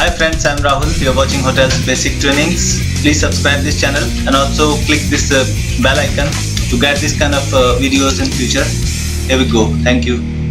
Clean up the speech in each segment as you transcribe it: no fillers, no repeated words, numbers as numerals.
Hi friends, I'm Rahul. You're watching Hotels Basic Trainings. Please subscribe this channel and also click this bell icon to get this kind of videos in future. Here we go. Thank you.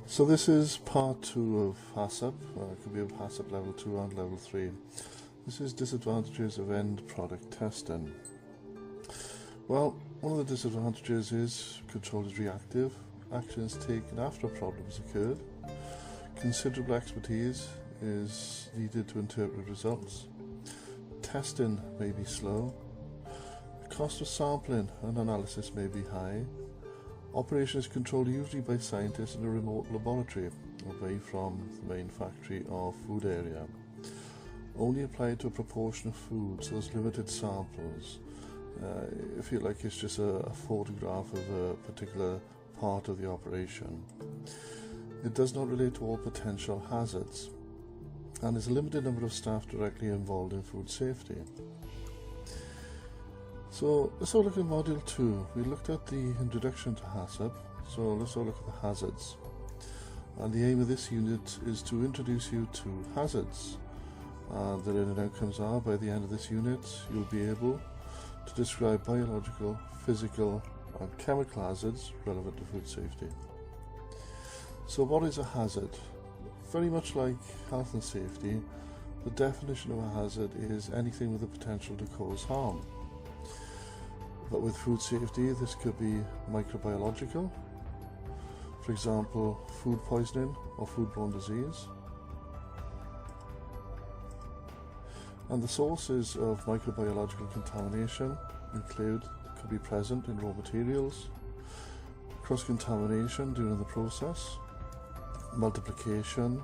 So this is part 2 of HACCP. It could be of HACCP level 2 and level 3. This is disadvantages of end product testing. Well, one of the disadvantages is control is reactive. Actions taken after a problem has occurred. Considerable expertise is needed to interpret results. Testing may be slow. The cost of sampling and analysis may be high. Operation is controlled usually by scientists in a remote laboratory away from the main factory or food area. Only applied to a proportion of food, so there's limited samples. I feel like it's just a photograph of a particular part of the operation. It does not relate to all potential hazards, and there's a limited number of staff directly involved in food safety. So let's have a look at Module 2. We looked at the introduction to HACCP, so let's have a look at the hazards. And the aim of this unit is to introduce you to hazards. And the learning outcomes are, by the end of this unit, you'll be able to describe biological, physical and chemical hazards relevant to food safety. So what is a hazard? Very much like health and safety, the definition of a hazard is anything with the potential to cause harm. But with food safety, this could be microbiological, for example, food poisoning or foodborne disease. And the sources of microbiological contamination could be present in raw materials, cross-contamination during the process, multiplication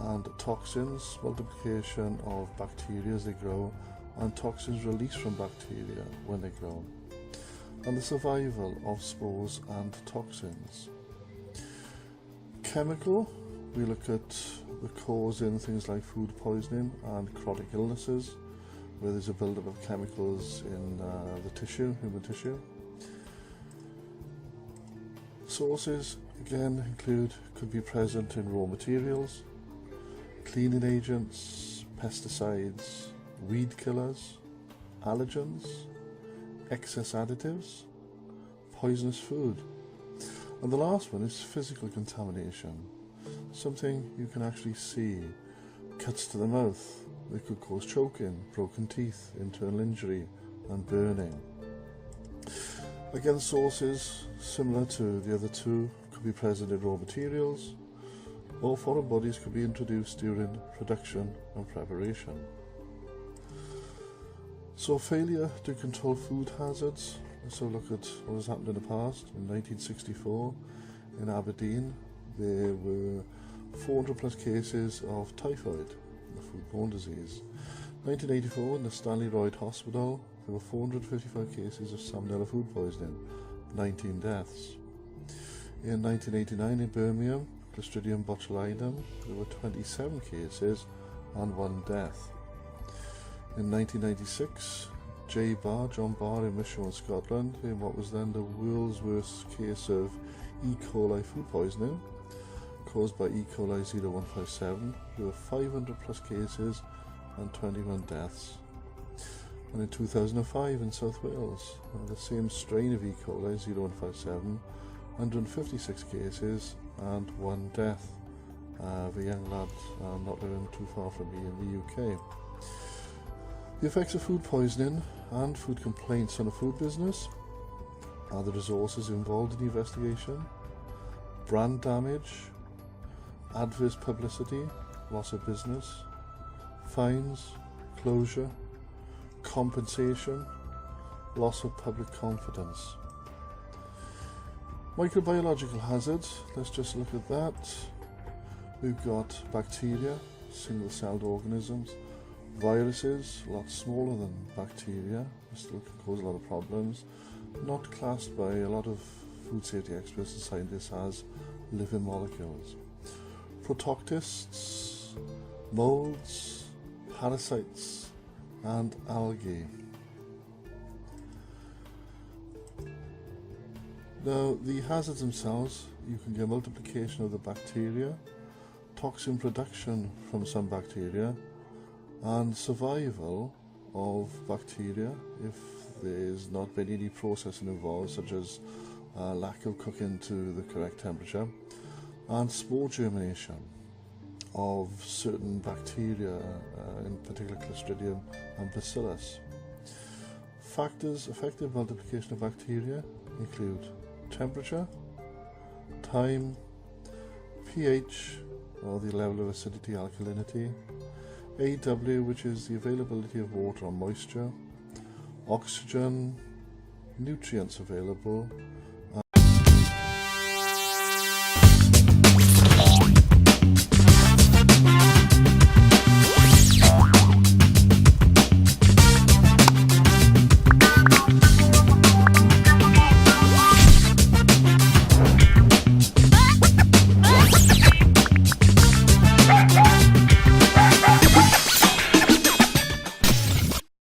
and toxins, multiplication of bacteria as they grow, and toxins released from bacteria when they grow, and the survival of spores and toxins. Chemical, we look at the cause in things like food poisoning and chronic illnesses, where there's a buildup of chemicals in the tissue, human tissue. Sources, again, could be present in raw materials, cleaning agents, pesticides, weed killers, allergens, excess additives, poisonous food. And the last one is physical contamination, something you can actually see, cuts to the mouth. They could cause choking, broken teeth, internal injury and burning. Again, sources similar to the other two could be present in raw materials, or foreign bodies could be introduced during production and preparation. So failure to control food hazards. Let's have a look at what has happened in the past. In 1964 in Aberdeen there were 400 plus cases of typhoid, the foodborne disease. 1984 in the Stanley Royd Hospital there were 455 cases of salmonella food poisoning, 19 deaths. In 1989 in Birmingham, Clostridium botulinum, there were 27 cases and 1 death. In 1996, John Barr in Mission, Scotland, in what was then the world's worst case of E. coli food poisoning caused by E. coli 0157. There were 500 plus cases and 21 deaths. And in 2005 in South Wales, the same strain of E. coli 0157, 156 cases and 1 death of a young lad not living too far from me in the UK. The effects of food poisoning and food complaints on the food business are the resources involved in the investigation, brand damage, adverse publicity, loss of business, fines, closure, compensation, loss of public confidence. Microbiological hazards, let's just look at that. We've got bacteria, single-celled organisms, viruses, a lot smaller than bacteria, still can cause a lot of problems, not classed by a lot of food safety experts and scientists as living molecules. Protoctists, molds, parasites, and algae. Now, the hazards themselves, you can get multiplication of the bacteria, toxin production from some bacteria, and survival of bacteria if there's not been any processing involved, such as lack of cooking to the correct temperature, and spore germination of certain bacteria, in particular Clostridium and Bacillus. Factors affecting multiplication of bacteria include temperature, time, pH, or the level of acidity, alkalinity, AW, which is the availability of water or moisture, oxygen, nutrients available,